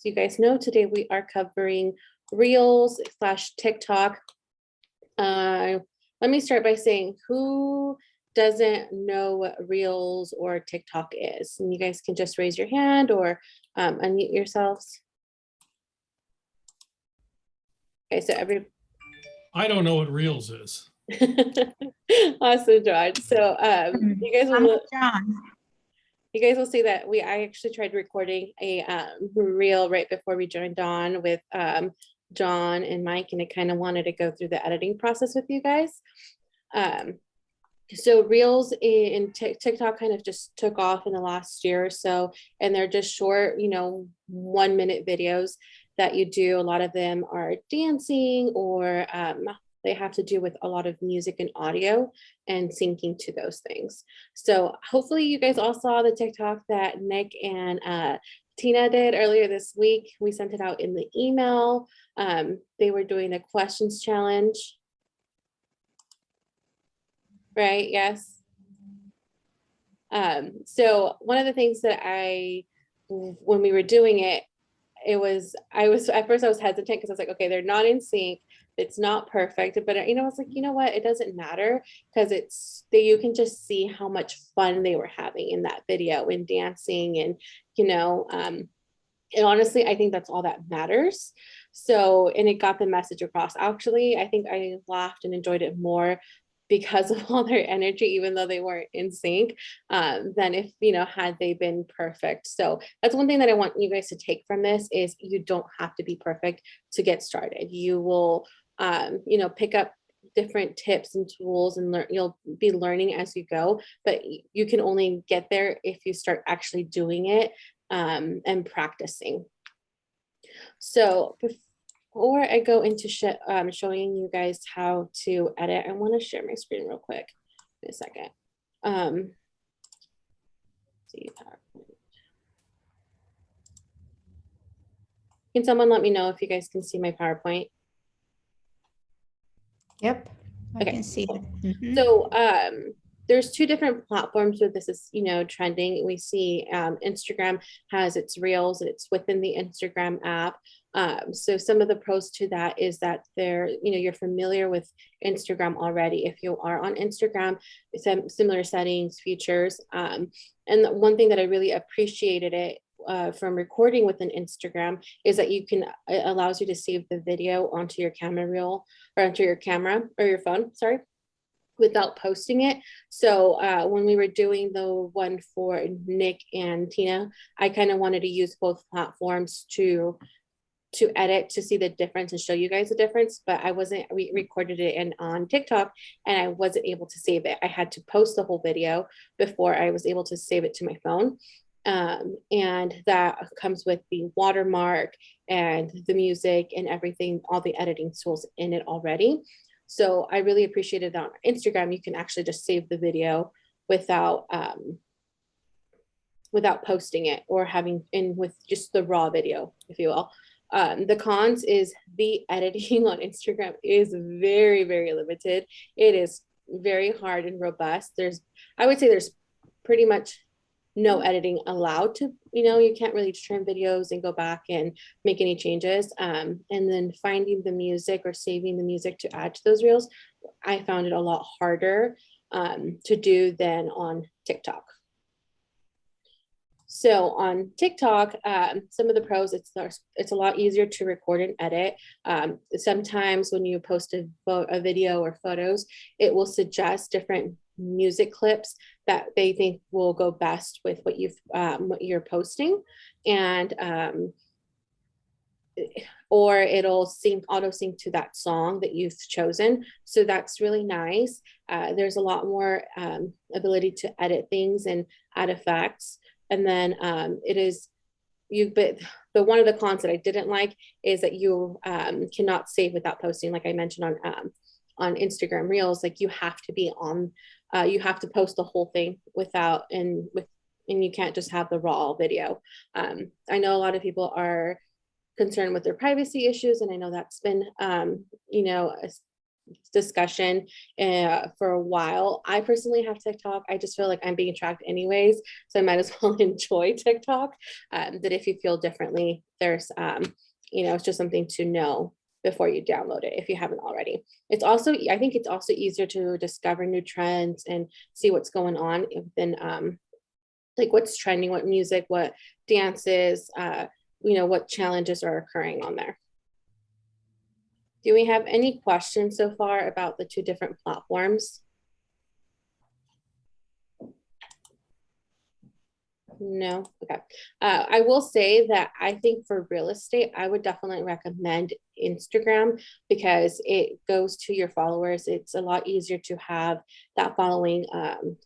So you guys know today we are covering Reels / TikTok. Let me start by saying who doesn't know what Reels or TikTok is? And you guys can just raise your hand or unmute yourselves. Okay, so I don't know what Reels is. Awesome, John. So you guys will John. You guys will see that I actually tried recording a reel right before we joined on with John and Mike, and I kind of wanted to go through the editing process with you guys. So Reels in TikTok kind of just took off in the last year or so, and they're just short, 1 minute videos that you do. A lot of them are dancing or they have to do with a lot of music and audio and syncing to those things. So hopefully you guys all saw the TikTok that Nick and Tina did earlier this week. We sent it out in the email. They were doing a questions challenge. Right, yes. So one of the things that when we were doing it, at first I was hesitant because I was like, okay, they're not in sync. It's not perfect, but I was like, you know what? It doesn't matter because you can just see how much fun they were having in that video and dancing and, and honestly, I think that's all that matters. So, and it got the message across. Actually, I think I laughed and enjoyed it more because of all their energy, even though they weren't in sync, than if, had they been perfect. So that's one thing that I want you guys to take from this is you don't have to be perfect to get started. You will, pick up different tips and tools and you'll be learning as you go, but you can only get there if you start actually doing it and practicing. So before I go into showing you guys how to edit, I want to share my screen real quick. In a second. See PowerPoint. Can someone let me know if you guys can see my PowerPoint? Yep, I Okay. can see it. Mm-hmm. So there's two different platforms where this is, trending. We see Instagram has its Reels and it's within the Instagram app. So some of the pros to that is that you're familiar with Instagram already. If you are on Instagram, some similar settings, features. And the one thing that I really appreciated it from recording with an Instagram is that it allows you to save the video onto your camera reel or onto your camera or your phone, sorry, without posting it. So when we were doing the one for Nick and Tina, I kind of wanted to use both platforms to edit to see the difference and show you guys the difference, but we recorded it on TikTok and I wasn't able to save it. I had to post the whole video before I was able to save it to my phone. And that comes with the watermark and the music and everything, all the editing tools in it already. So I really appreciated that on Instagram, you can actually just save the video without posting it or having with just the raw video, if you will. The cons is the editing on Instagram is very, very limited. It is very hard and robust. I would say there's pretty much no editing allowed to, you can't really trim videos and go back and make any changes. And then finding the music or saving the music to add to those reels, I found it a lot harder to do than on TikTok. So on TikTok, some of the pros, it's a lot easier to record and edit. Sometimes when you post a video or photos, it will suggest different music clips that they think will go best with what you're posting, and or it'll auto sync to that song that you've chosen. So that's really nice. There's a lot more ability to edit things and add effects. And then but one of the cons that I didn't like is that you cannot save without posting, like I mentioned on Instagram Reels. Like you have to be on, you have to post the whole thing and you can't just have the raw video. I know a lot of people are concerned with their privacy issues, and I know that's been discussion for a while. I personally have TikTok. I just feel like I'm being tracked anyways, so I might as well enjoy TikTok. That if you feel differently, there's it's just something to know before you download it if you haven't already. It's also, I think it's also easier to discover new trends and see what's going on within like what's trending, what music, what dances, what challenges are occurring on there. Do we have any questions so far about the two different platforms? No. Okay. I will say that I think for real estate, I would definitely recommend Instagram because it goes to your followers. It's a lot easier to have that following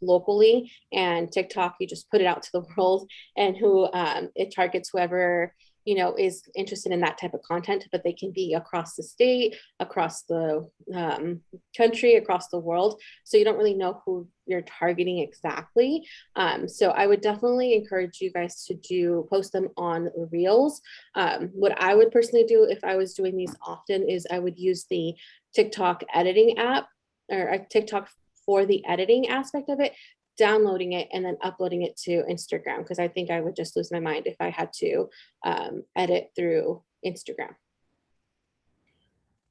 locally, and TikTok, you just put it out to the world, and who it targets whoever is interested in that type of content, but they can be across the state, across the country, across the world. So you don't really know who you're targeting exactly. So I would definitely encourage you guys to post them on Reels. What I would personally do if I was doing these often is I would use the TikTok editing app or a TikTok for the editing aspect of it, downloading it and then uploading it to Instagram, because I think I would just lose my mind if I had to edit through Instagram.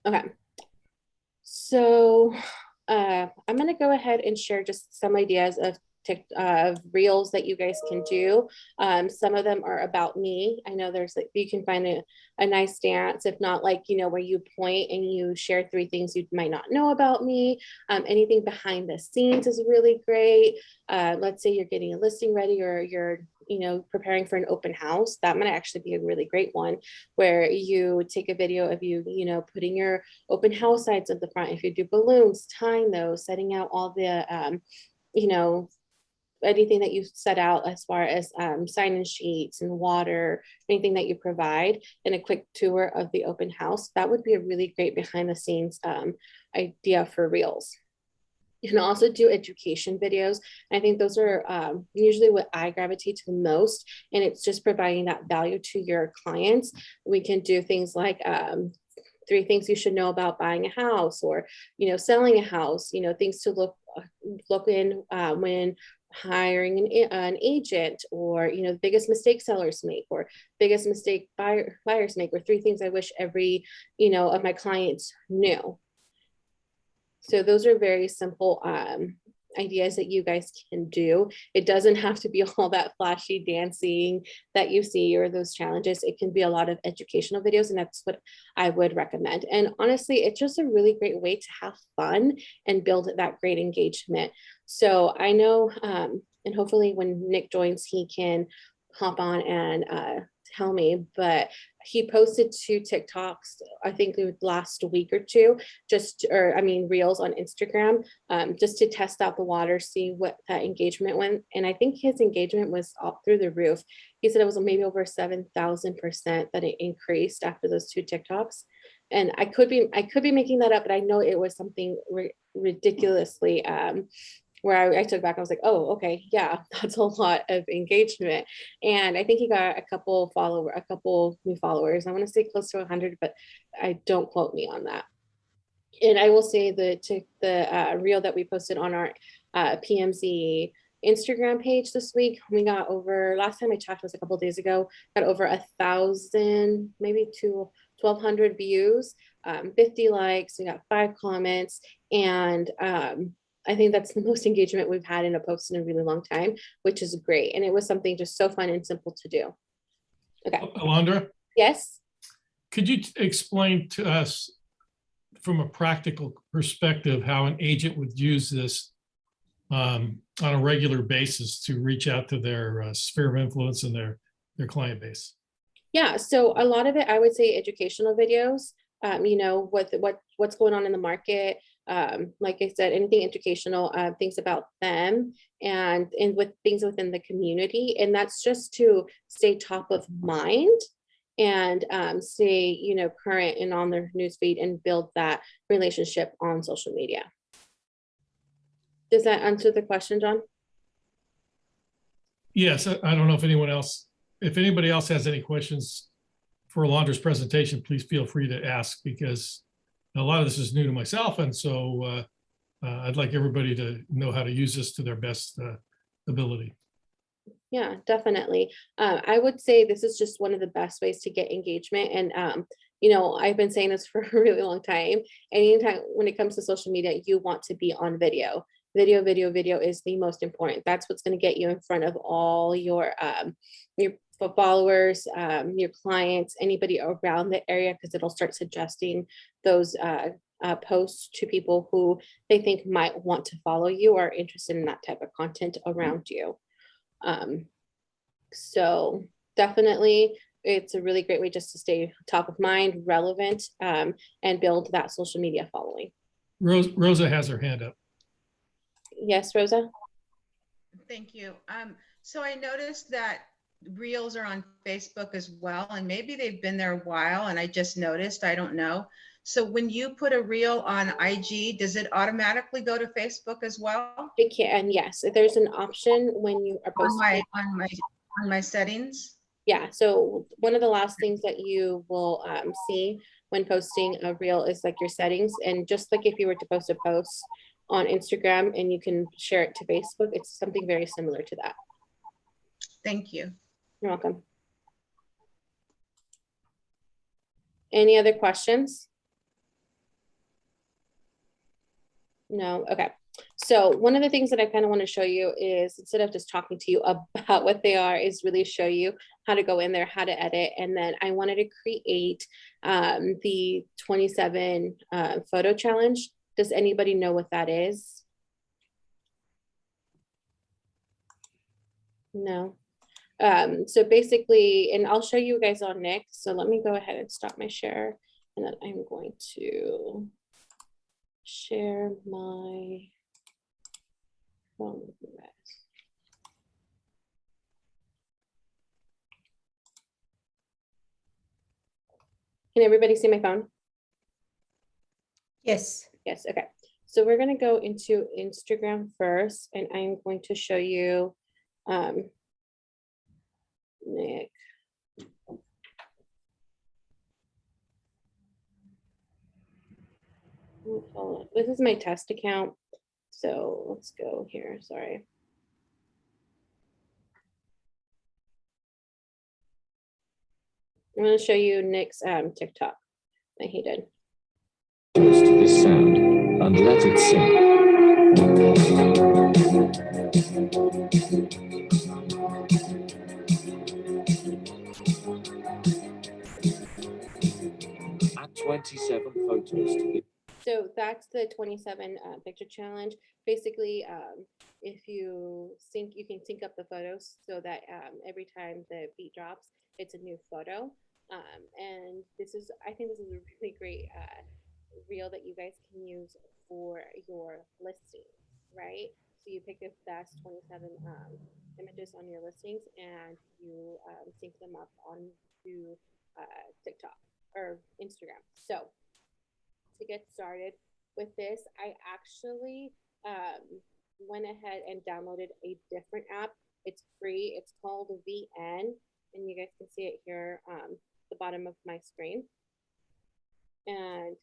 Okay, so I'm going to go ahead and share just some ideas of reels that you guys can do. Some of them are about me. I know there's like, you can find a nice dance, if not like, where you point and you share 3 things you might not know about me. Anything behind the scenes is really great. Let's say you're getting a listing ready or you're preparing for an open house. That might actually be a really great one where you take a video of you, putting your open house sides at the front. If you do balloons, tying those, setting out all the, anything that you set out as far as sign-in sheets and water, anything that you provide, and a quick tour of the open house. That would be a really great behind the scenes idea for Reels. You can also do education videos. I think those are usually what I gravitate to the most, and it's just providing that value to your clients. We can do things like 3 things you should know about buying a house, or selling a house, things to look in when hiring an agent, or the biggest mistake sellers make, or biggest mistake buyers make, or 3 things I wish every of my clients knew. So those are very simple ideas that you guys can do. It doesn't have to be all that flashy dancing that you see or those challenges. It can be a lot of educational videos, and that's what I would recommend. And honestly, it's just a really great way to have fun and build that great engagement. So I know, and hopefully when Nick joins, he can hop on and tell me, but he posted 2 TikToks, I think it was last week or 2, Reels on Instagram, just to test out the water, see what that engagement went. And I think his engagement was up through the roof. He said it was maybe over 7,000% that it increased after those 2 TikToks. And I could be making that up, but I know it was something ridiculously where I took back, I was like, oh, okay, yeah, that's a lot of engagement. And I think he got a couple new followers. I want to say close to 100, but I don't quote me on that. And I will say the reel that we posted on our PMZ Instagram page this week, we got over, last time I checked was a couple days ago, got over 1,000, maybe 1,200 views, 50 likes, we got 5 comments, and I think that's the most engagement we've had in a post in a really long time, which is great. And it was something just so fun and simple to do. Okay. Alondra? Yes. Could you explain to us from a practical perspective how an agent would use this on a regular basis to reach out to their sphere of influence and their client base? Yeah, so a lot of it, I would say educational videos, what's going on in the market. Like I said, anything educational, things about them and with things within the community. And that's just to stay top of mind and stay, current and on their newsfeed and build that relationship on social media. Does that answer the question, John? Yes, I don't know if anybody else has any questions for Alondra's presentation, please feel free to ask, because a lot of this is new to myself, and so I'd like everybody to know how to use this to their best ability. Yeah, definitely. I would say this is just one of the best ways to get engagement. And, I've been saying this for a really long time. Anytime when it comes to social media, you want to be on video. Video is the most important. That's what's going to get you in front of all your followers, your clients, anybody around the area, because it'll start suggesting those posts to people who they think might want to follow you or are interested in that type of content around you. So definitely it's a really great way just to stay top of mind, relevant, and build that social media following. Rosa has her hand up. Yes, Rosa? Thank you. So I noticed that Reels are on Facebook as well, and maybe they've been there a while and I just noticed, I don't know. So when you put a Reel on IG, does it automatically go to Facebook as well? It can, yes. There's an option when you are posting. On my settings? Yeah, so one of the last things that you will see when posting a reel is like your settings. And just like if you were to post a post on Instagram and you can share it to Facebook, it's something very similar to that. Thank you. You're welcome. Any other questions? No, okay. So one of the things that I kind of want to show you is, instead of just talking to you about what they are, is really show you how to go in there, how to edit. And then I wanted to create the 27 photo challenge. Does anybody know what that is? No. So basically, and I'll show you guys on next. So let me go ahead and stop my share, and then I'm going to share my phone with you guys. Can everybody see my phone? Yes. Yes, okay. So we're gonna go into Instagram first, and I'm going to show you Nick. This is my test account. So let's go here, sorry. I'm gonna show you Nick's TikTok that he did. Close to this sound and let it sink. Add 27 photos to the. So that's the 27 picture challenge. Basically, if you can sync up the photos so that every time the beat drops, it's a new photo. And I think this is a really great reel that you guys can use for your listings, right? So you pick the best 27 images on your listings and you sync them up onto TikTok or Instagram. So to get started with this, I actually went ahead and downloaded a different app. It's free. It's called VN, and you guys can see it here the bottom of my screen. And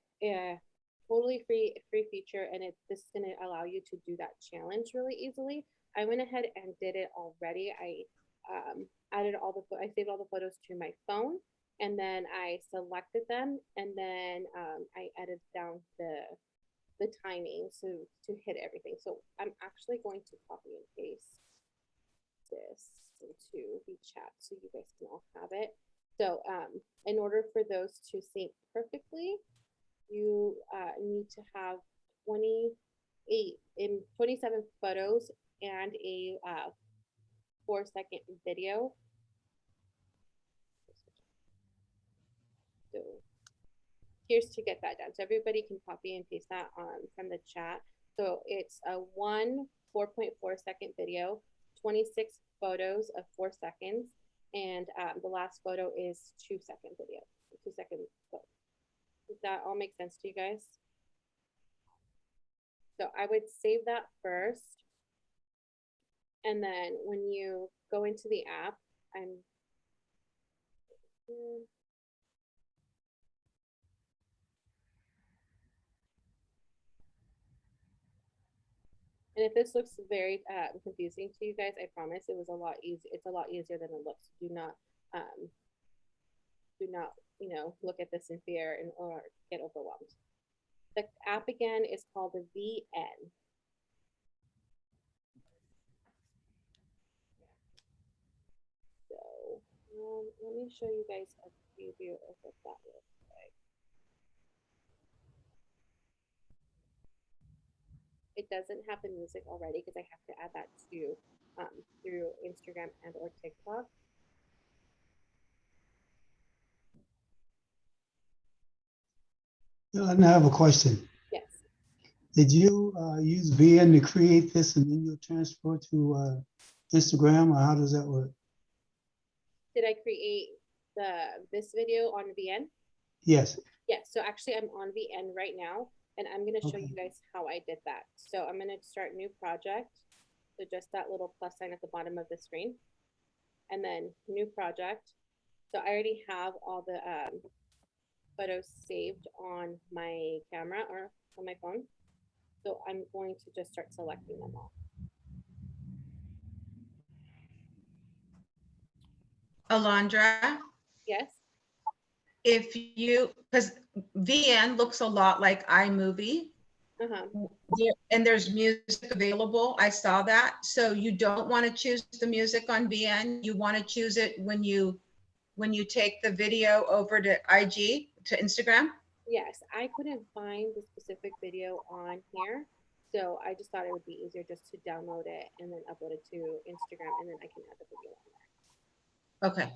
totally free feature, and this is going to allow you to do that challenge really easily. I went ahead and did it already. I saved all the photos to my phone, and then I selected them, and then I edited down the timing to hit everything. So I'm actually going to copy and paste this into the chat so you guys can all have it. So in order for those to sync perfectly, you need to have 27 photos and a 4-second video. So here's to get that done. So everybody can copy and paste that from the chat. So it's a 4.4-second video, 26 photos of 4 seconds, and the last photo is 2-second video, 2-second photo. Does that all make sense to you guys? So I would save that first. And then when you go into the app, And if this looks very confusing to you guys, I promise it was a lot easy. It's a lot easier than it looks. Do not, look at this in fear or get overwhelmed. The app again is called the VN. So let me show you guys a preview of what that looks like. It doesn't have the music already because I have to add that to through Instagram and or TikTok. And I have a question. Yes. Did you use VN to create this and then you transfer to Instagram, or how does that work? Did I create this video on VN? Yes. Yes. So actually I'm on VN right now and I'm going to show Okay. you guys how I did that. So I'm going to start new project. So just that little plus sign at the bottom of the screen and then new project. So I already have all the photos saved on my camera or on my phone. So I'm going to just start selecting them all. Alondra, Yes. if you, because VN looks a lot like iMovie. Uh-huh. And there's music available. I saw that. So you don't want to choose the music on VN. You want to choose it when you take the video over to IG, to Instagram. Yes, I couldn't find the specific video on here. So I just thought it would be easier just to download it and then upload it to Instagram and then I can add the video on there. Okay,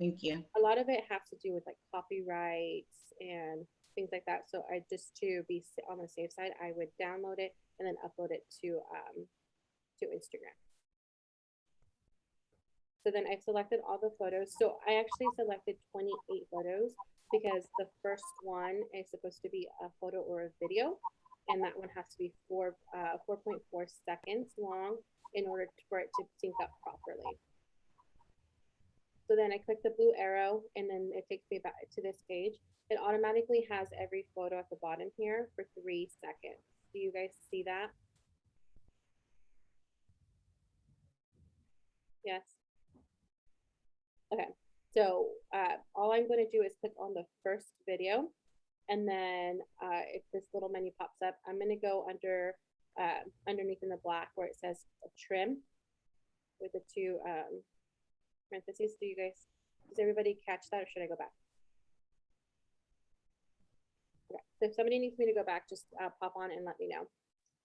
thank you. A lot of it has to do with like copyrights and things like that. So I just to be on the safe side, I would download it and then upload it to Instagram. So then I've selected all the photos. So I actually selected 28 photos because the first one is supposed to be a photo or a video. And that one has to be 4.4 seconds long in order for it to sync up properly. So then I click the blue arrow and then it takes me back to this page. It automatically has every photo at the bottom here for 3 seconds. Do you guys see that? Yes. Okay, so all I'm going to do is click on the first video, and then if this little menu pops up, I'm going to go under underneath in the black where it says trim with the two parentheses. Does everybody catch that, or should I go back? Okay, so if somebody needs me to go back, just pop on and let me know.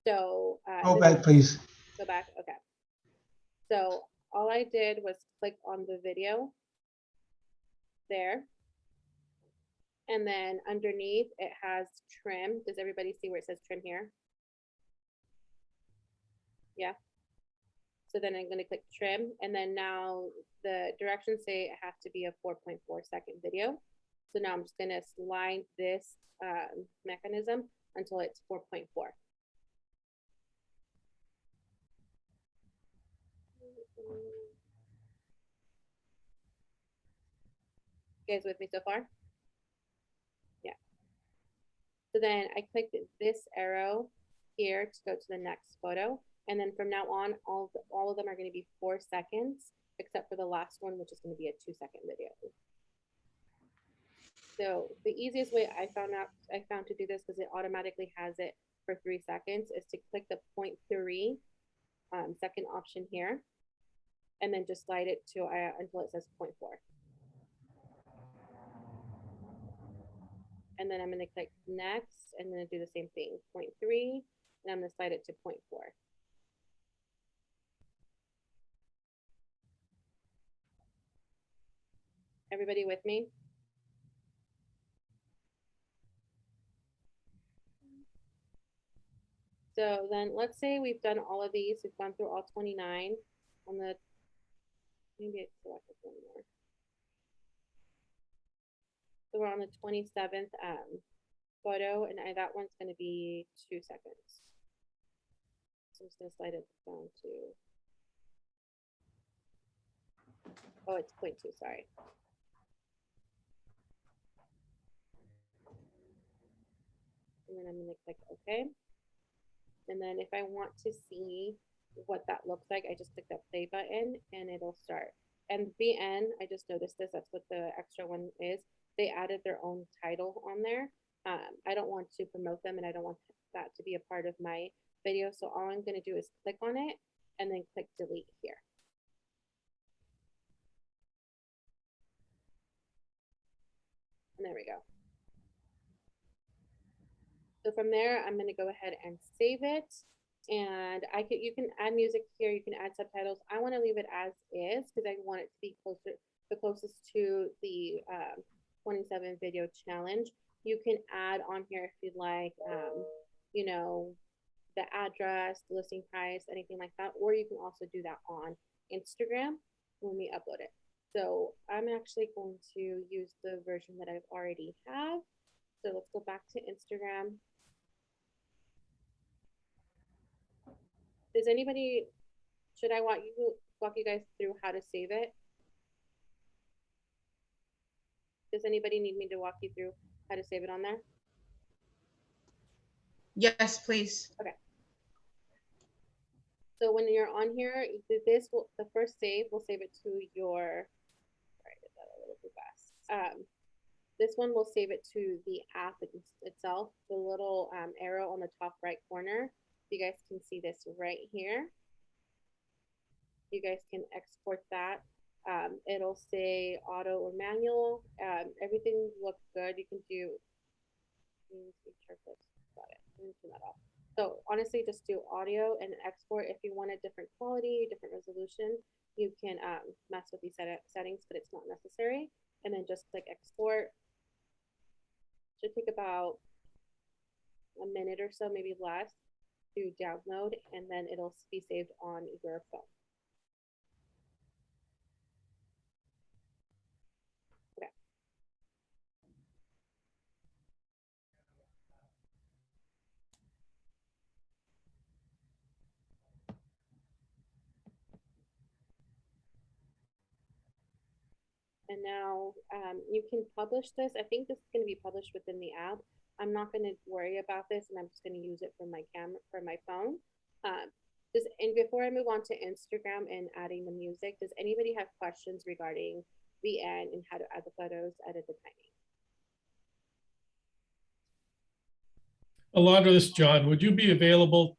So Go back, please. go back. Okay. So all I did was click on the video there. And then underneath it has trim. Does everybody see where it says trim here? Yeah. So then I'm going to click trim. And then now the directions say it has to be a 4.4 second video. So now I'm just going to slide this mechanism until it's 4.4. You guys with me so far? Yeah. So then I clicked this arrow here to go to the next photo. And then from now on, all of them are going to be 4 seconds, except for the last one, which is going to be a 2-second video. So the easiest way I found to do this, because it automatically has it for 3 seconds, is to click the 0.3 second option here, and then just slide it to until it says 0.4. And then I'm going to click next, and then do the same thing, 0.3, and I'm going to slide it to 0.4. Everybody with me? So then let's say we've done all of these. We've gone through all 29 on the, maybe it's selected one more. So we're on the 27th photo, and that one's going to be 2 seconds. So I'm just going to slide it down to, oh, it's 0.2, sorry. And then I'm going to click OK. And then if I want to see what that looks like, I just click that play button and it'll start. And VN, I just noticed this, that's what the extra one is. They added their own title on there. I don't want to promote them and I don't want that to be a part of my video. So all I'm gonna do is click on it and then click delete here. And there we go. So from there, I'm gonna go ahead and save it. And you can add music here, you can add subtitles. I wanna leave it as is because I want it to be the closest to the 27 video challenge. You can add on here if you'd like, you know, the address, the listing price, anything like that, or you can also do that on Instagram when we upload it. So I'm actually going to use the version that I've already have. So let's go back to Instagram. Does anybody, should I walk you guys through how to save it? Does anybody need me to walk you through how to save it on there? Yes, please. So when you're on here, the first save will save it to your, sorry, I did that a little too fast. This one will save it to the app itself, the little arrow on the top right corner. You guys can see this right here. You guys can export that. It'll say auto or manual. Everything looks good. You can do, got it. Let me turn that off. So honestly, just do audio and export. If you want a different quality, different resolution, you can mess with these settings, but it's not necessary. And then just click export. Should take about a minute or so, maybe less, to download, and then it'll be saved on your phone. Okay. And now you can publish this. I think this is going to be published within the app. I'm not going to worry about this, and I'm just going to use it for my camera, for my phone. And before I move on to Instagram and adding the music, does anybody have questions regarding VN and how to add the photos, edit the timing? Alondra, this is John. Would you be available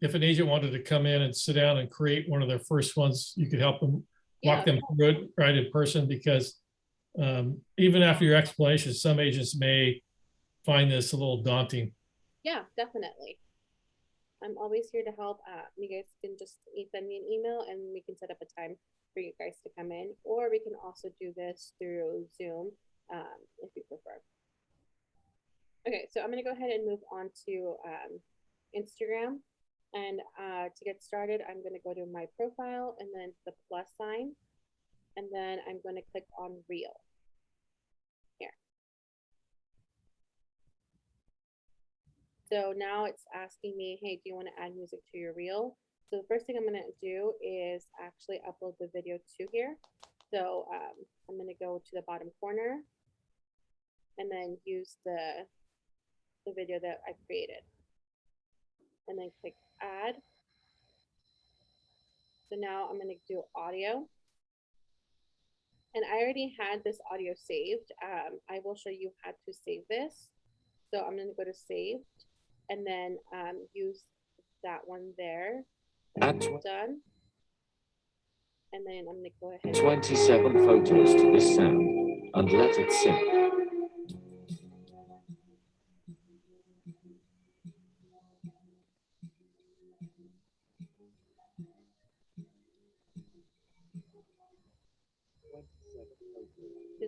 if an agent wanted to come in and sit down and create one of their first ones? You could help them, walk them through it right in person, because even after your explanation, some agents may find this a little daunting. Yeah, definitely. I'm always here to help. You guys can just send me an email and we can set up a time for you guys to come in, or we can also do this through Zoom if you prefer. Okay, so I'm going to go ahead and move on to Instagram. And to get started, I'm going to go to my profile and then the plus sign. And then I'm going to click on Reel. Here. So now it's asking me, hey, do you want to add music to your Reel? So the first thing I'm going to do is actually upload the video to here. So I'm going to go to the bottom corner and then use the video that I created. And then click add. So now I'm going to do audio. And I already had this audio saved. I will show you how to save this. So I'm going to go to saved and then use that one there. Done. And then I'm going to go ahead. 27 photos to this sound and let it sync.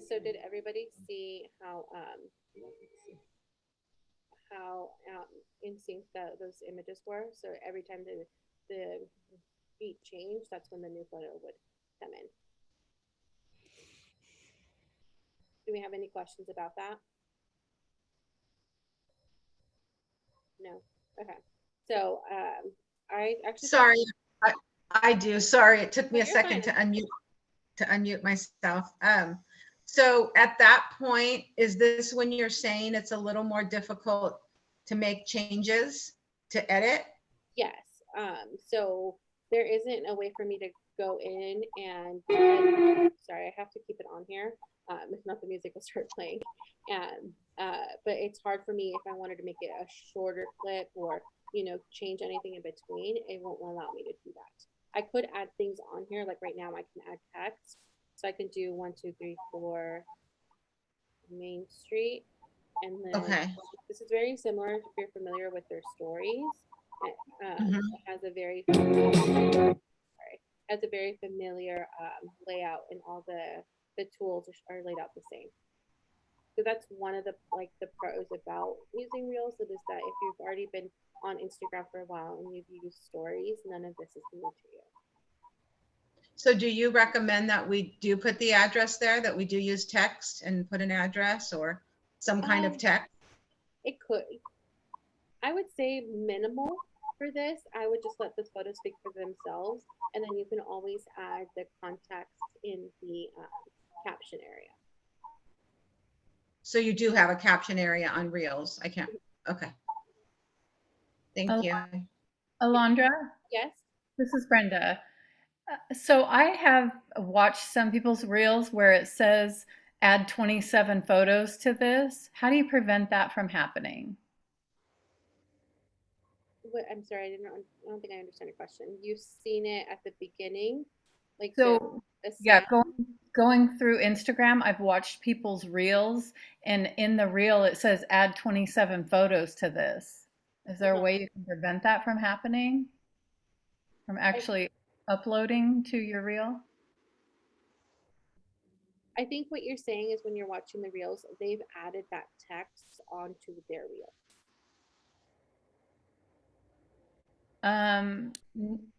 So did everybody see how in sync those images were? So every time the beat changed, that's when the new photo would come in. Do we have any questions about that? No. Okay. So I actually. Sorry, I do. Sorry, it took me a second fine. to unmute myself. So at that point, is this when you're saying it's a little more difficult to make changes? to edit? Yes, so there isn't a way for me to go in and, sorry, I have to keep it on here. If not, the music will start playing. And, but it's hard for me if I wanted to make it a shorter clip or, change anything in between, it won't allow me to do that. I could add things on here, like right now I can add text. So I can do 1, 2, 3, 4 Main Street. And then Okay. this is very similar if you're familiar with their stories. Mhm. It has a very sorry, has a very familiar layout, and all the tools are laid out the same. So that's one of the pros about using Reels. It is that if you've already been on Instagram for a while and you've used stories, none of this is new to you. So do you recommend that we do put the address there, that we do use text and put an address or some kind of text? It could. I would say minimal for this. I would just let the photos speak for themselves, and then you can always add the context in the caption area. So you do have a caption area on Reels. I can't. Okay. Thank Al- you. Alondra, Yes. this is Brenda. So I have watched some people's reels where it says add 27 photos to this. How do you prevent that from happening? I'm sorry, I don't think I understand your question. You've seen it at the beginning, like So the yeah, sound? going through Instagram, I've watched people's reels, and in the reel it says add 27 photos to this. Is there a way you can prevent that from happening? From actually uploading to your reel? I think what you're saying is when you're watching the reels, they've added that text onto their reel.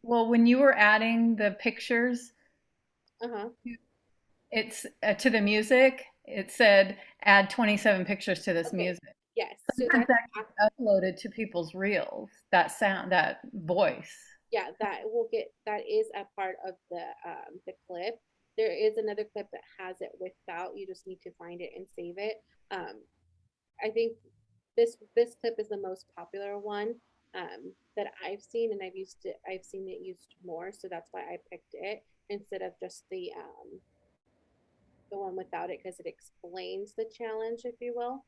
Well, when you were adding the pictures, Uh-huh. it's to the music, it said add 27 pictures to this Okay. music. Yes. So Sometimes that's that gets uploaded to people's reels, that sound, that voice. yeah, that is a part of the clip. There is another clip that has it without. You just need to find it and save it. I think this clip is the most popular one that I've seen, and I've seen it used more, so that's why I picked it instead of just the one without it, because it explains the challenge, if you will.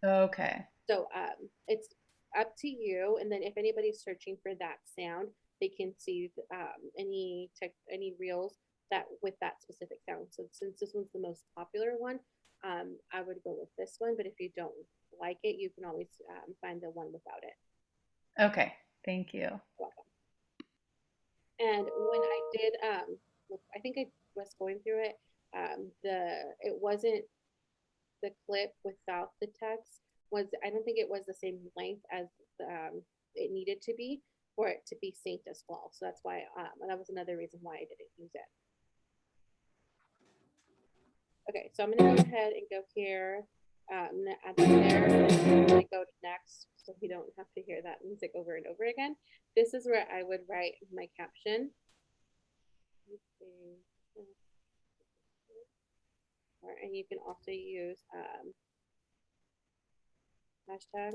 Okay. So it's up to you. And then if anybody's searching for that sound, they can see any reels that with that specific sound. So since this one's the most popular one, I would go with this one. But if you don't like it, you can always find the one without it. Okay. Thank you. Welcome. And when I did, I think I was going through it. It wasn't the clip without the text was, I don't think it was the same length as it needed to be for it to be synced as well. So that's why that was another reason why I didn't use it. Okay, so I'm gonna go ahead and go here. I'm gonna add that there, and then I'm gonna go to next, so you don't have to hear that music over and over again. This is where I would write my caption. And you can also use hashtags.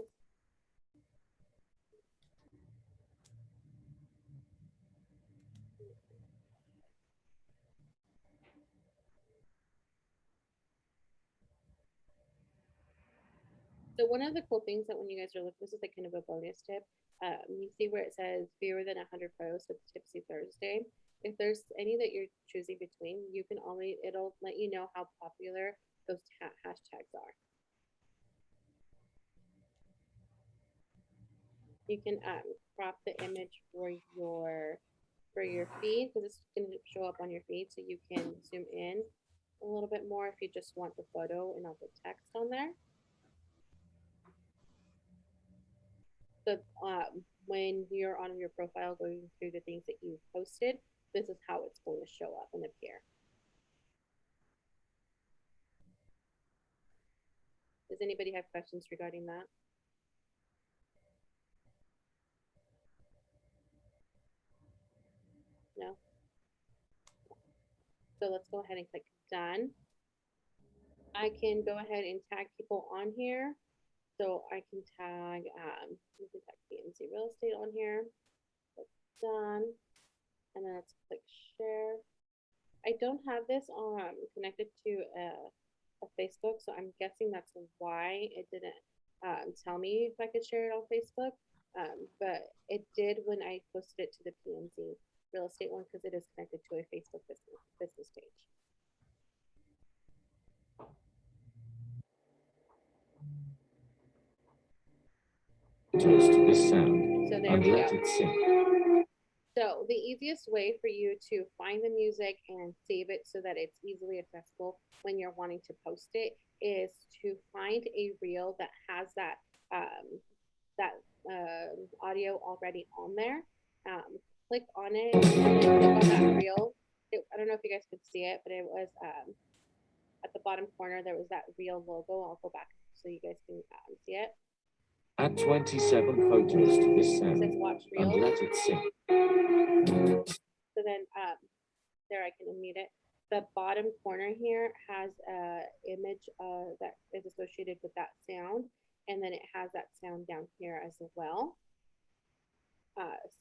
So one of the cool things that when you guys are looking, this is like kind of a bonus tip. You see where it says fewer than 100 posts with Tipsy Thursday. If there's any that you're choosing between, you can always, it'll let you know how popular those hashtags are. You can crop the image for your feed, because it's going to show up on your feed, so you can zoom in a little bit more if you just want the photo and not the text on there. So when you're on your profile going through the things that you posted, this is how it's going to show up and appear. Does anybody have questions regarding that? No? So let's go ahead and click done. I can go ahead and tag people on here. So I can tag, we can tag PNC real estate on here. That's done. And then let's click share. I don't have this connected to a Facebook, so I'm guessing that's why it didn't tell me if I could share it on Facebook. But it did when I posted it to the PNC real estate one because it is connected to a Facebook business page. Toast this sound So there and we let go. it sing. So the easiest way for you to find the music and save it so that it's easily accessible when you're wanting to post it is to find a reel that has that audio already on there. Click on it, and then click on that reel. I don't know if you guys could see it, but it was at the bottom corner. There was that reel logo. I'll go back so you guys can see it. Add 27 photos to this It says sound watch and reels. let it sing. So then there I can unmute it. The bottom corner here has a image that is associated with that sound, and then it has that sound down here as well.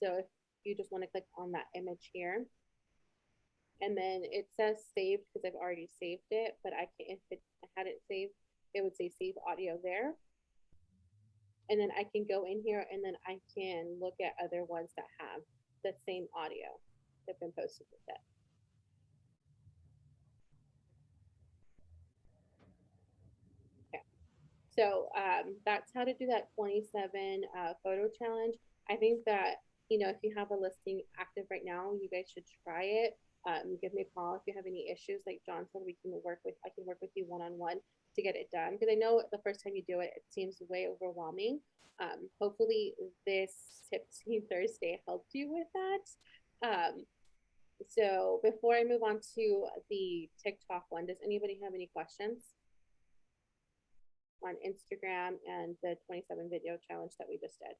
So if you just want to click on that image here, and then it says saved because I've already saved it, but I can't, if I had it saved, it would say save audio there. And then I can go in here and then I can look at other ones that have the same audio that have been posted with it. So that's how to do that 27 photo challenge. I think that, you know, if you have a listing active right now, you guys should try it. Give me a call if you have any issues. Like John said, I can work with you one-on-one to get it done. Because I know the first time you do it, it seems way overwhelming. Hopefully this Tip Team Thursday helped you with that. So before I move on to the TikTok one, does anybody have any questions on Instagram and the 27 video challenge that we just did?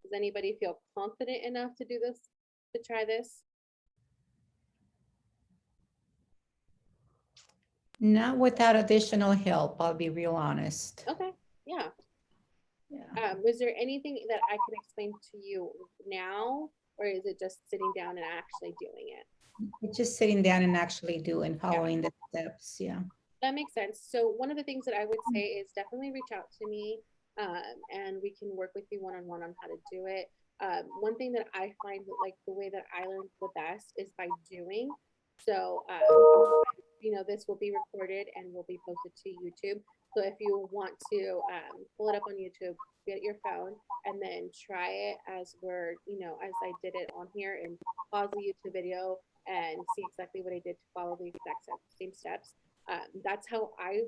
Does anybody feel confident enough to do this, to try this? Not without additional help, I'll be real honest. Okay, yeah. Yeah. Was there anything that I can explain to you now, or is it just sitting down and actually doing it? It's just sitting down and actually doing, following the steps, yeah. That makes sense. So one of the things that I would say is definitely reach out to me, and we can work with you one-on-one on how to do it. One thing that I find that, like, the way that I learned the best is by doing. So, you know, this will be recorded and will be posted to YouTube. So if you want to pull it up on YouTube, get your phone and then try it as we're, you know, as I did it on here, and pause the YouTube video and see exactly what I did to follow the exact same steps. That's how I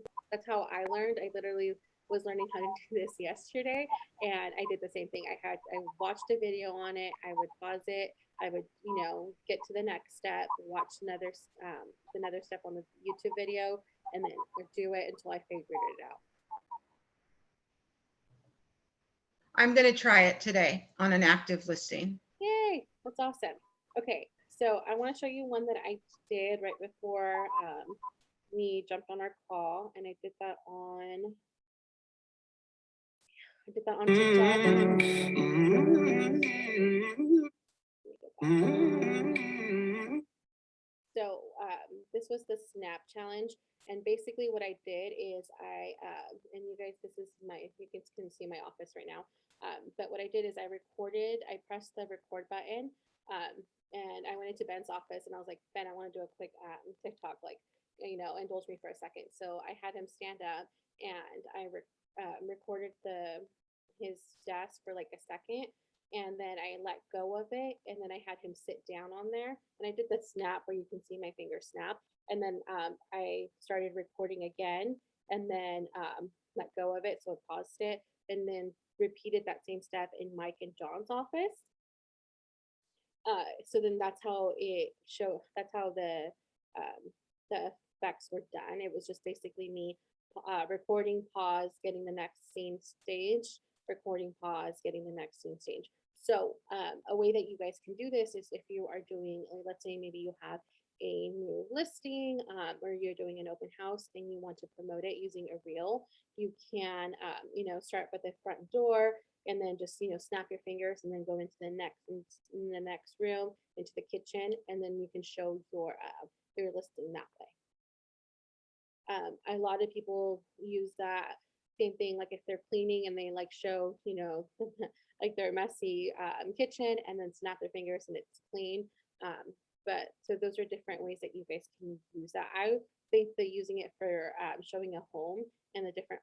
learned. I literally was learning how to do this yesterday, and I did the same thing. I watched a video on it. I would pause it. I would, you know, get to the next step, watch another step on the YouTube video, and then do it until I figured it out. I'm going to try it today on an active listing. Yay, that's awesome. Okay, so I want to show you one that I did right before we jumped on our call, and I did that on TikTok. So this was the snap challenge, and basically what I did is and you guys, this is you can see my office right now. But what I did is I pressed the record button, and I went into Ben's office and I was like, Ben, I want to do a quick TikTok, like, you know, indulge me for a second. So I had him stand up and I recorded his desk for like a second, and then I let go of it, and then I had him sit down on there, and I did the snap where you can see my finger snap, and then I started recording again, and then let go of it, so I paused it, and then repeated that same step in Mike and John's office. So then that's how the effects were done. It was just basically me recording, pause, getting the next scene stage, recording, pause, getting the next scene stage. So a way that you guys can do this is if you are doing, let's say maybe you have a new listing, or you're doing an open house and you want to promote it using a reel, you can, start with the front door and then just, snap your fingers and then go into the next room, into the kitchen, and then you can show your listing that way. A lot of people use that same thing, like if they're cleaning and they like show, like their messy kitchen and then snap their fingers and it's clean. But so those are different ways that you guys can use that. I think that using it for showing a home and the different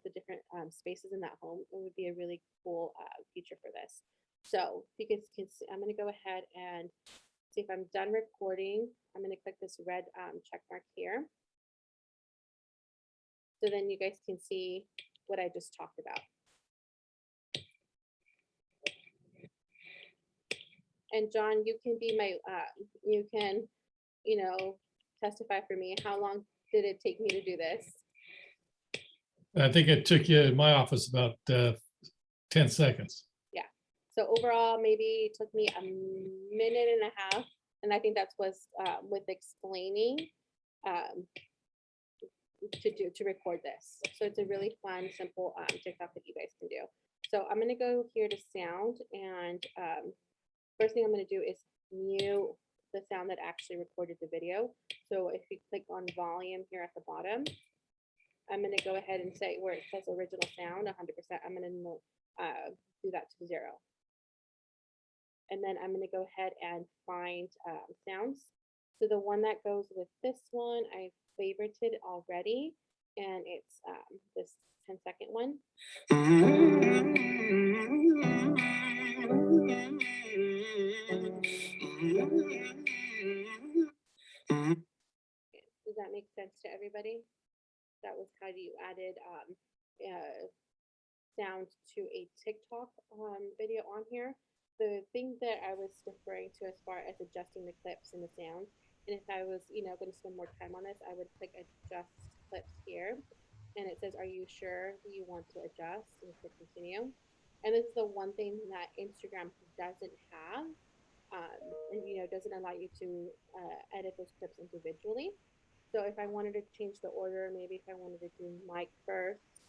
the different spaces in that home, it would be a really cool feature for this. So you guys can see, I'm going to go ahead and see if I'm done recording. I'm going to click this red check mark here. So then you guys can see what I just talked about. And John, you can be my, you can, testify for me. How long did it take me to do this? I think it took you in my office about 10 seconds. So overall, maybe it took me a minute and a half. And I think that was with explaining to record this. So it's a really fun, simple TikTok that you guys can do. So I'm gonna go here to sound, and first thing I'm gonna do is mute the sound that actually recorded the video. So if you click on volume here at the bottom, I'm gonna go ahead and say where it says original sound 100%, I'm gonna do that to 0. And then I'm gonna go ahead and find sounds. So the one that goes with this one, I favorited already, and it's this 10-second one. Does that make sense to everybody? That was how you added sound to a TikTok video on here. The thing that I was referring to as far as adjusting the clips and the sounds, and if I was, going to spend more time on this, I would click adjust clips here, and it says, are you sure you want to adjust, and click continue. And this is the one thing that Instagram doesn't have, and doesn't allow you to edit those clips individually. So if I wanted to change the order, maybe if I wanted to do mic first,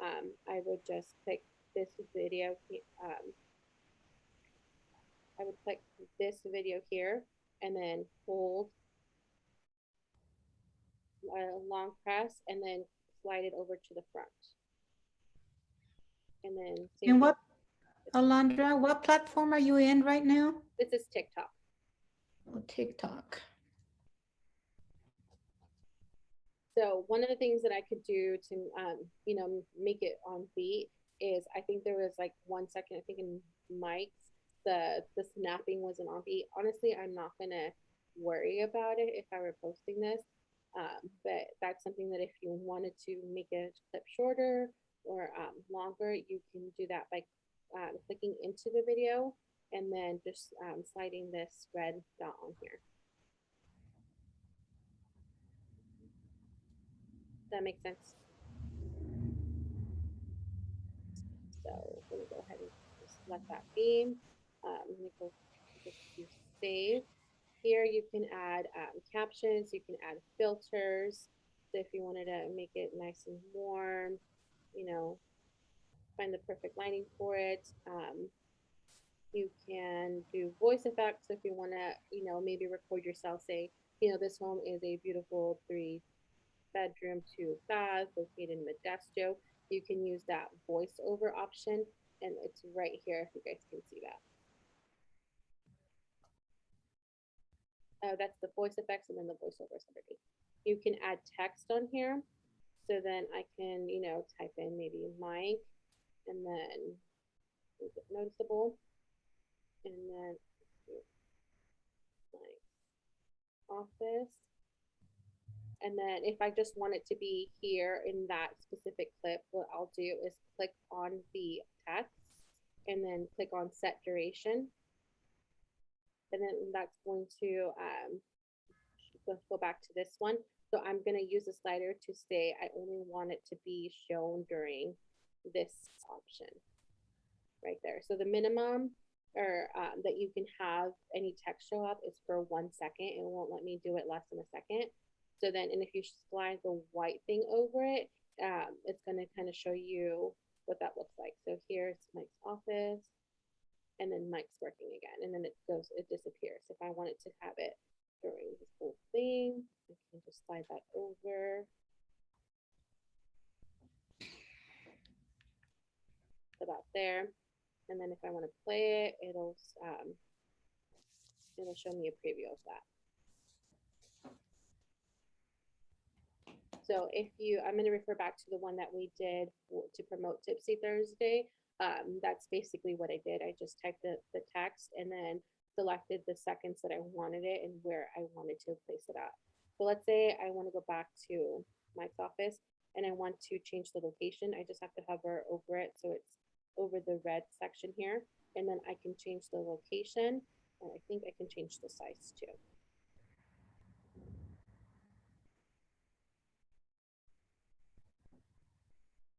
I would just click this video. I would click this video here and then hold a long press and then slide it over to the front. And then And what, Alondra, what platform are you in right now? this is TikTok. Oh, TikTok. So one of the things that I could do to, make it on beat is I think there was like 1 second, I think in mics, the snapping wasn't on beat. Honestly, I'm not gonna worry about it if I were posting this. But that's something that if you wanted to make a clip shorter or longer, you can do that by clicking into the video and then just sliding this red dot on here. Does that make sense? So let me go ahead and just let that be. Let me go to save. Here you can add captions, you can add filters. So if you wanted to make it nice and warm, find the perfect lighting for it. You can do voice effects. So if you want to, maybe record yourself, say, this home is a beautiful 3-bedroom, 2 bath located in Modesto. You can use that voiceover option, and it's right here if you guys can see that. That's the voice effects and then the voiceovers underneath. You can add text on here. So then I can, type in maybe mic and then make it noticeable. And then like office. And then if I just want it to be here in that specific clip, what I'll do is click on the text and then click on set duration. And then that's going to go back to this one. So I'm going to use the slider to say I only want it to be shown during this option right there. So the minimum or that you can have any text show up is for 1 second. It won't let me do it less than a second. So then, and if you slide the white thing over it, it's going to kind of show you what that looks like. So here's Mike's office, and then Mike's working again, and then it disappears. If I wanted to have it during this whole thing, I can just slide that over. About there. And then if I want to play it, it'll show me a preview of that. So if I'm going to refer back to the one that we did to promote Tipsy Thursday. That's basically what I did. I just typed the text and then selected the seconds that I wanted it and where I wanted to place it at. So let's say I want to go back to Mike's office and I want to change the location. I just have to hover over it so it's over the red section here, and then I can change the location, and I think I can change the size too.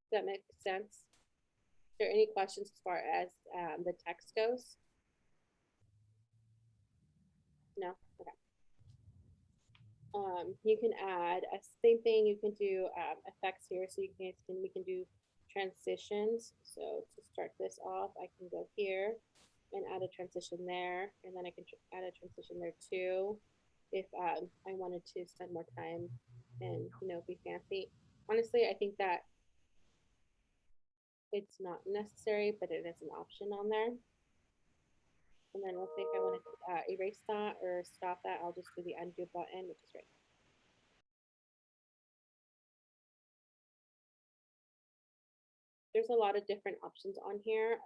Does that make sense? Is there any questions as far as the text goes? No? Okay. You can add a same thing. You can do effects here, so we can do transitions. So to start this off, I can go here and add a transition there, and then I can add a transition there too, if I wanted to spend more time and be fancy. Honestly, I think that it's not necessary, but it is an option on there. And then let's say if I want to erase that or stop that, I'll just do the undo button, which is right. There's a lot of different options on here,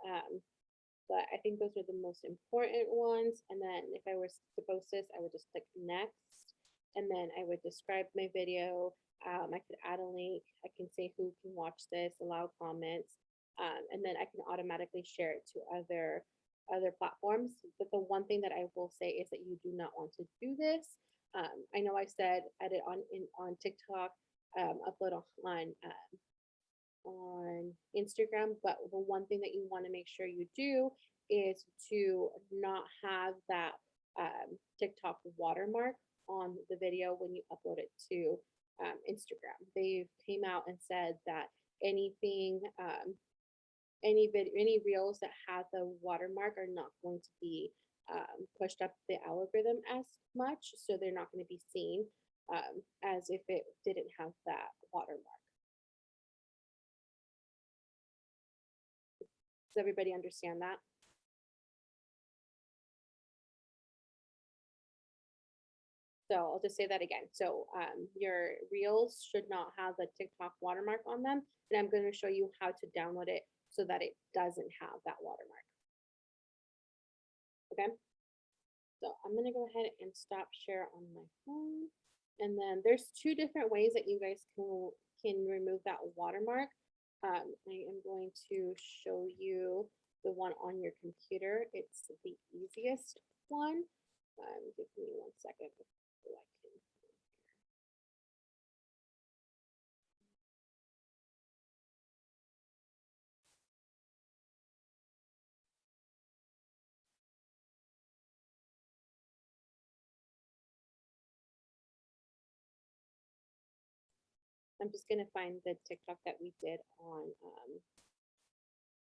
but I think those are the most important ones. And then if I were to post this, I would just click next, and then I would describe my video. I could add a link. I can say who can watch this, allow comments, and then I can automatically share it to other platforms. But the one thing that I will say is that you do not want to do this. I know I said edit on TikTok, upload on Instagram, but the one thing that you want to make sure you do is to not have that TikTok watermark on the video when you upload it to Instagram. They came out and said that anything, any reels that have the watermark are not going to be pushed up the algorithm as much, so they're not going to be seen as if it didn't have that watermark. Does everybody understand that? So I'll just say that again. So your reels should not have the TikTok watermark on them. And I'm going to show you how to download it so that it doesn't have that watermark. Okay. So I'm going to go ahead and stop share on my phone. And then there's two different ways that you guys can remove that watermark. I am going to show you the one on your computer. It's the easiest one. Give me 1 second before I can. I'm just gonna find the TikTok that we did on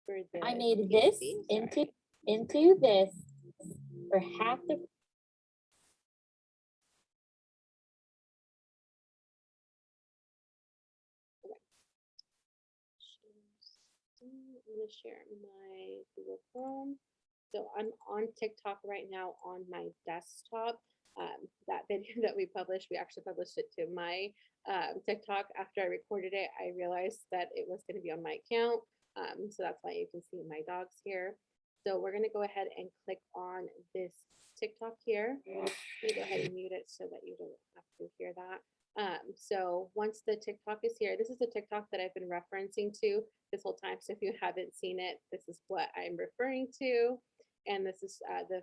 for the I made this into this for half the I'm gonna share my Google Chrome. So I'm on TikTok right now on my desktop. That video that we published, we actually published it to my TikTok. After I recorded it, I realized that it was going to be on my account. So that's why you can see my dogs here. So we're going to go ahead and click on this TikTok here. Let me go ahead and mute it so that you don't have to hear that. So once the TikTok is here, this is the TikTok that I've been referencing to this whole time. So if you haven't seen it, this is what I'm referring to. And this is the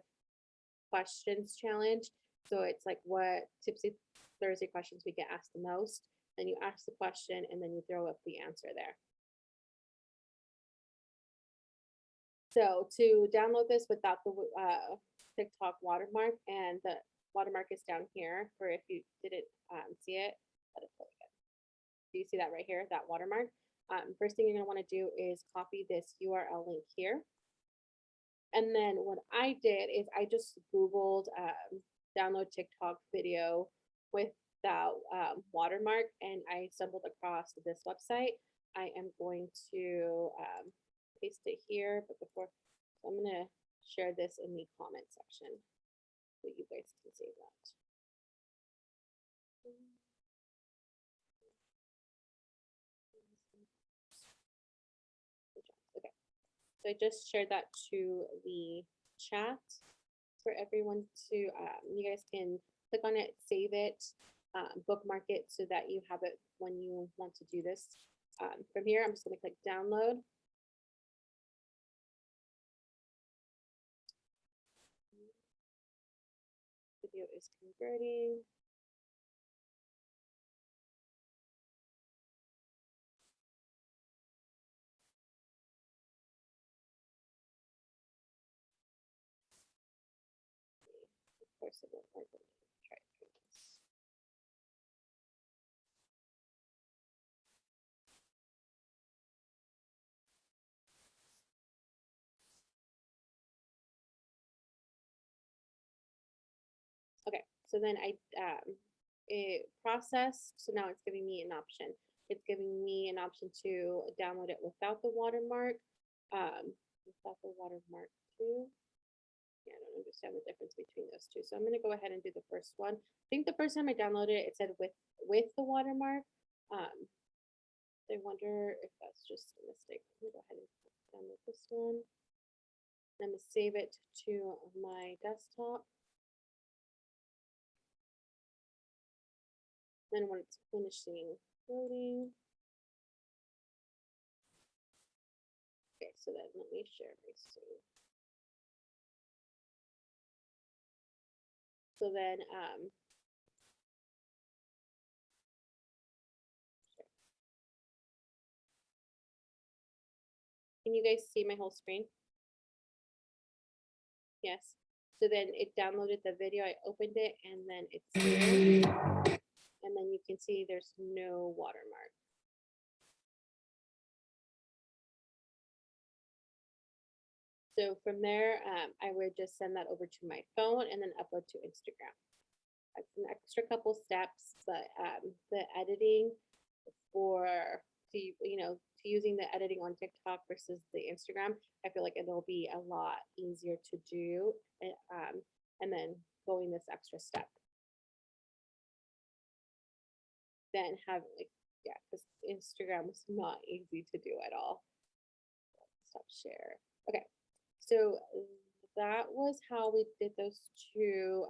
questions challenge. So it's like what Tipsy Thursday questions we get asked the most. Then you ask the question and then you throw up the answer there. So to download this without the TikTok watermark, and the watermark is down here for if you didn't see it. Let it play again. Do you see that right here, that watermark? First thing you're gonna wanna do is copy this URL link here. And then what I did is I just Googled download TikTok video without watermark, and I stumbled across this website. I am going to paste it here, but before, so I'm gonna share this in the comment section so you guys can see that. Okay, so I just shared that to the chat for everyone to, you guys can click on it, save it, bookmark it so that you have it when you want to do this. From here, I'm just gonna click download. Video is converting. Of course it won't work. Try this. Okay, so then it processed, so now it's giving me an option. It's giving me an option to download it without the watermark, without the watermark too. Yeah, I don't understand the difference between those two. So I'm gonna go ahead and do the first one. I think the first time I downloaded it, it said with the watermark. I wonder if that's just a mistake. I'm gonna go ahead and download this one. I'm gonna save it to my desktop. Then when it's finishing loading. Okay, so then let me share my screen. So then, can you guys see my whole screen? Yes. So then it downloaded the video, I opened it, and then it's here. And then you can see there's no watermark. So from there, I would just send that over to my phone and then upload to Instagram. That's an extra couple steps, but the editing for to using the editing on TikTok versus the Instagram, I feel like it'll be a lot easier to do, and then going this extra step. Then having yeah, because Instagram is not easy to do at all. Stop share. Okay, so that was how we did those two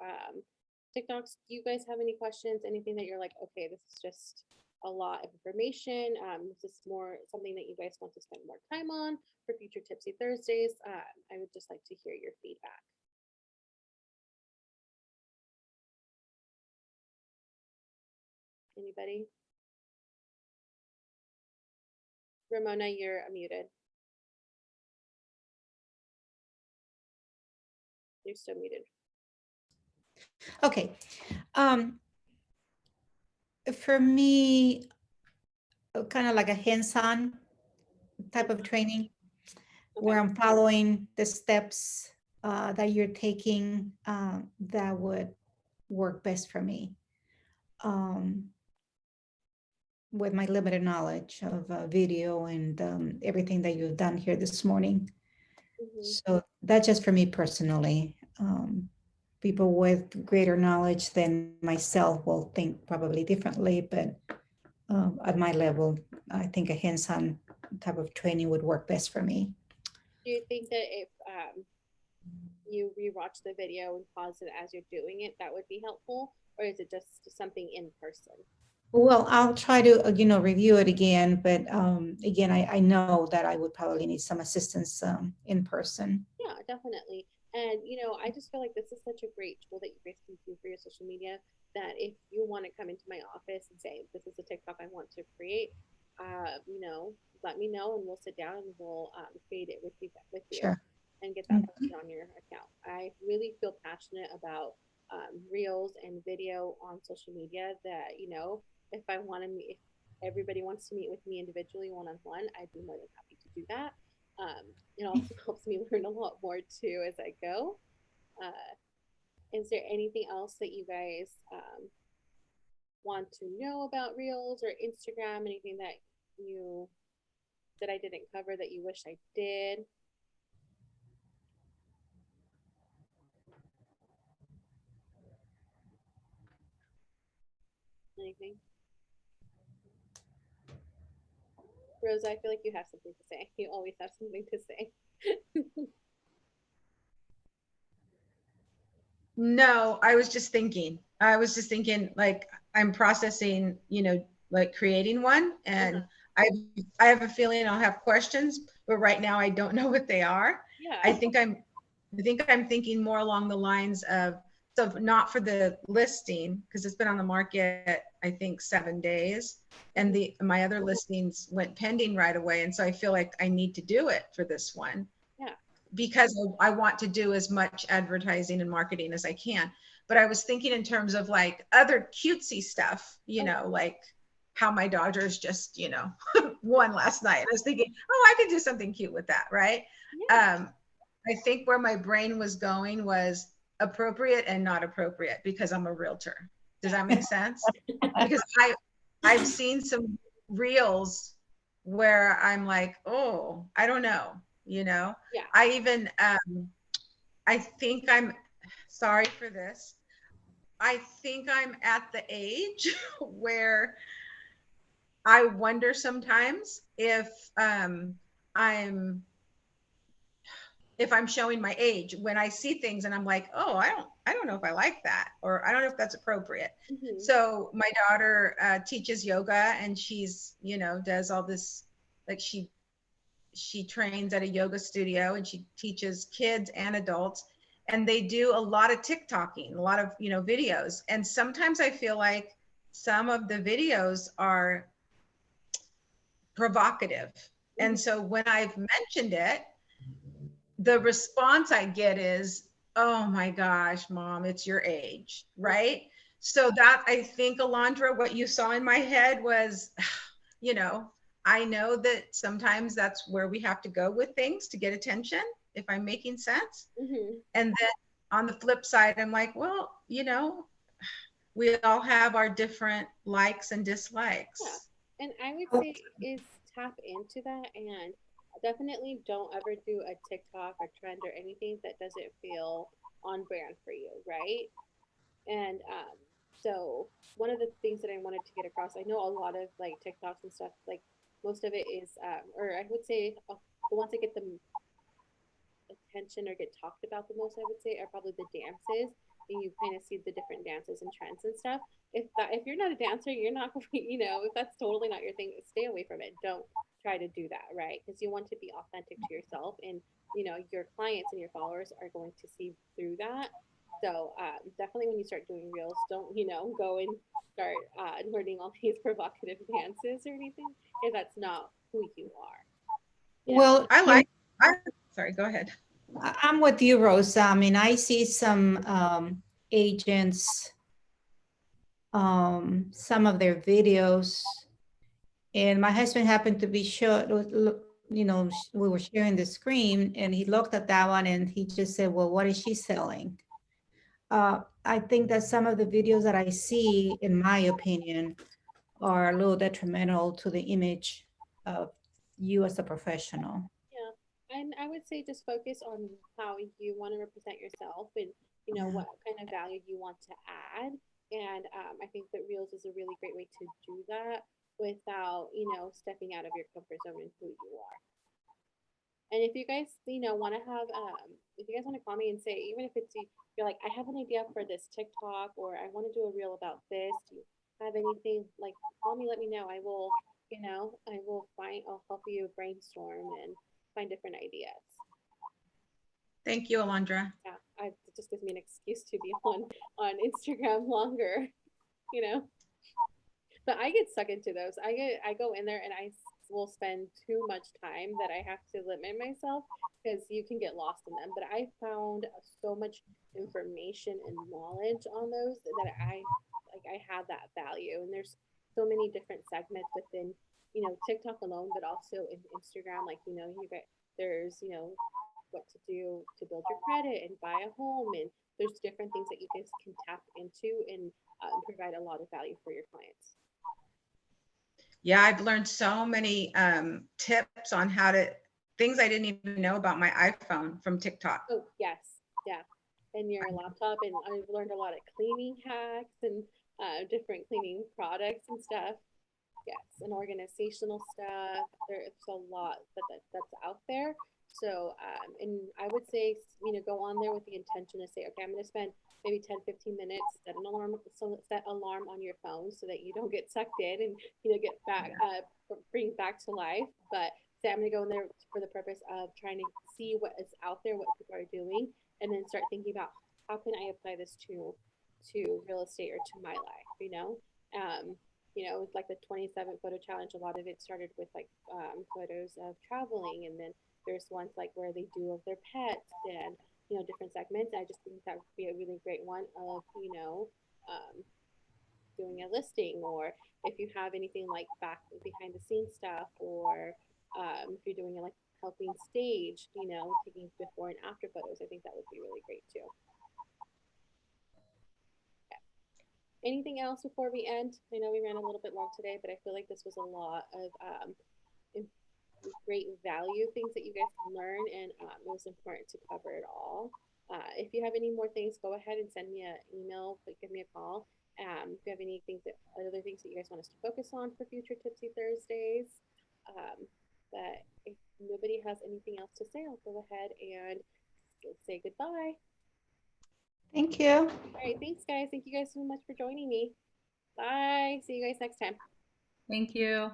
TikToks. Do you guys have any questions? Anything that you're like, okay, this is just a lot of information. This is more something that you guys want to spend more time on for future Tipsy Thursdays. I would just like to hear your feedback. Anybody? Ramona, you're muted. You're still muted. Okay. For me, kind of like a hands-on type of training where I'm following the steps that you're taking, that would work best for me. With my limited knowledge of video and everything that you've done here this morning. So that's just for me personally. People with greater knowledge than myself will think probably differently, but at my level, I think a hands-on type of training would work best for me. Do you think that if you rewatch the video and pause it as you're doing it, that would be helpful? Or is it just something in person? Well, I'll try to, review it again, but again, I know that I would probably need some assistance in person. Yeah, definitely. And, I just feel like this is such a great tool that you guys can do for your social media, that if you want to come into my office and say, this is a TikTok I want to create, let me know and we'll sit down and we'll create it with you. Sure. and get that posted on your account. I really feel passionate about reels and video on social media that, you know, if I want to meet, if everybody wants to meet with me individually one-on-one, I'd be more than happy to do that. It also helps me learn a lot more too as I go. Is there anything else that you guys want to know about Reels or Instagram? Anything that you that I didn't cover that you wish I did? Anything? Rosa, I feel like you have something to say. You always have something to say. No, I was just thinking. I was just thinking, like, I'm processing, you know, like creating one, and I I have a feeling I'll have questions, but right now I don't know what they are. Yeah. I think I'm thinking more along the lines of, so not for the listing, because it's been on the market, I think 7 days, and my other listings went pending right away, and so I feel like I need to do it for this one. Yeah. Because I want to do as much advertising and marketing as I can. But I was thinking in terms of like other cutesy stuff, you know, like how my Dodgers just, you know, won last night. I was thinking, oh, I could do something cute with that, right? Yeah. I think where my brain was going was appropriate and not appropriate because I'm a realtor. Does that make sense? Because I've seen some reels where I'm like, oh, I don't know, you know? Yeah. I even, I think I'm sorry for this. I think I'm at the age where I wonder sometimes I'm if I'm showing my age when I see things and I'm like, oh, I don't know if I like that, or I don't know if that's appropriate. Mm-hmm. So my daughter teaches yoga, and she's, you know, does all this, like she trains at a yoga studio, and she teaches kids and adults, and they do a lot of TikToking, a lot of, you know, videos. And sometimes I feel like some of the videos are provocative. And so when I've mentioned it, the response I get is, oh my gosh, mom, it's your age, right? So that, I think, Alondra, what you saw in my head was, you know, I know that sometimes that's where we have to go with things to get attention, if I'm making sense. Mm-hmm. And then on the flip side, I'm like, well, you know, we all have our different likes and dislikes. Yeah. And I would say is tap into that, and definitely don't ever do a TikTok or trend or anything that doesn't feel on brand for you, right? And so one of the things that I wanted to get across, I know a lot of like TikToks and stuff, like most of it is, or I would say the ones that get the attention or get talked about the most, I would say, are probably the dances. And you kind of see the different dances and trends and stuff. If you're not a dancer, you're not going, you know, if that's totally not your thing, stay away from it. Don't try to do that, right? Because you want to be authentic to yourself, and you know your clients and your followers are going to see through that. So definitely, when you start doing reels, don't, you know, go and start learning all these provocative dances or anything, if that's not who you are. Yeah. Well, Sorry, go ahead. I'm with you, Rosa. I mean, I see some agents, some of their videos, and my husband happened to be you know, we were sharing the screen, and he looked at that one and he just said, well, what is she selling? I think that some of the videos that I see, in my opinion, are a little detrimental to the image of you as a professional. Yeah. And I would say just focus on how you want to represent yourself, and, you know, Yeah. what kind of value you want to add. And I think that Reels is a really great way to do that without, you know, stepping out of your comfort zone and who you are. And if you guys, you know, want to have, if you guys want to call me and say, even if it's you're like, I have an idea for this TikTok, or I want to do a reel about this. Do you have anything? Like, call me, let me know. I will, you know, I'll help you brainstorm and find different ideas. Thank you, Alondra. Yeah, it just gives me an excuse to be on Instagram longer, you know. But I get stuck into those. I go in there and I will spend too much time that I have to limit myself because you can get lost in them. But I found so much information and knowledge on those that I have that value. And there's so many different segments within, TikTok alone, but also in Instagram. Like, you get there's, what to do to build your credit and buy a home, and there's different things that you guys can tap into and provide a lot of value for your clients. Yeah, I've learned so many tips on how to, things I didn't even know about my iPhone from TikTok. Oh, yes. Yeah. And your laptop. And I've learned a lot of cleaning hacks and different cleaning products and stuff. Yes. And organizational stuff. There's a lot that's out there. So, and I would say, go on there with the intention to say, okay, I'm going to spend maybe 10-15 minutes, set an alarm, set alarm on your phone so that you don't get sucked in and, get back, bring back to life. But say I'm going to go in there for the purpose of trying to see what is out there, what people are doing, and then start thinking about how can I apply this to real estate or to my life, like the 27 photo challenge, a lot of it started with like photos of traveling, and then there's ones like where they do of their pets and different segments. I just think that would be a really great one of doing a listing, or if you have anything like back behind the scenes stuff, or if you're doing it like helping stage, taking before and after photos. I think that would be really great too. Anything else before we end? I know we ran a little bit long today, but I feel like this was a lot of great value things that you guys can learn, and it was important to cover it all. If you have any more things, go ahead and send me an email, but give me a call. If you have any other things that you guys want us to focus on for future Tipsy Thursdays. But if nobody has anything else to say, I'll go ahead and say goodbye. Thank you. All right, thanks guys. Thank you guys so much for joining me. Bye. See you guys next time. Thank you.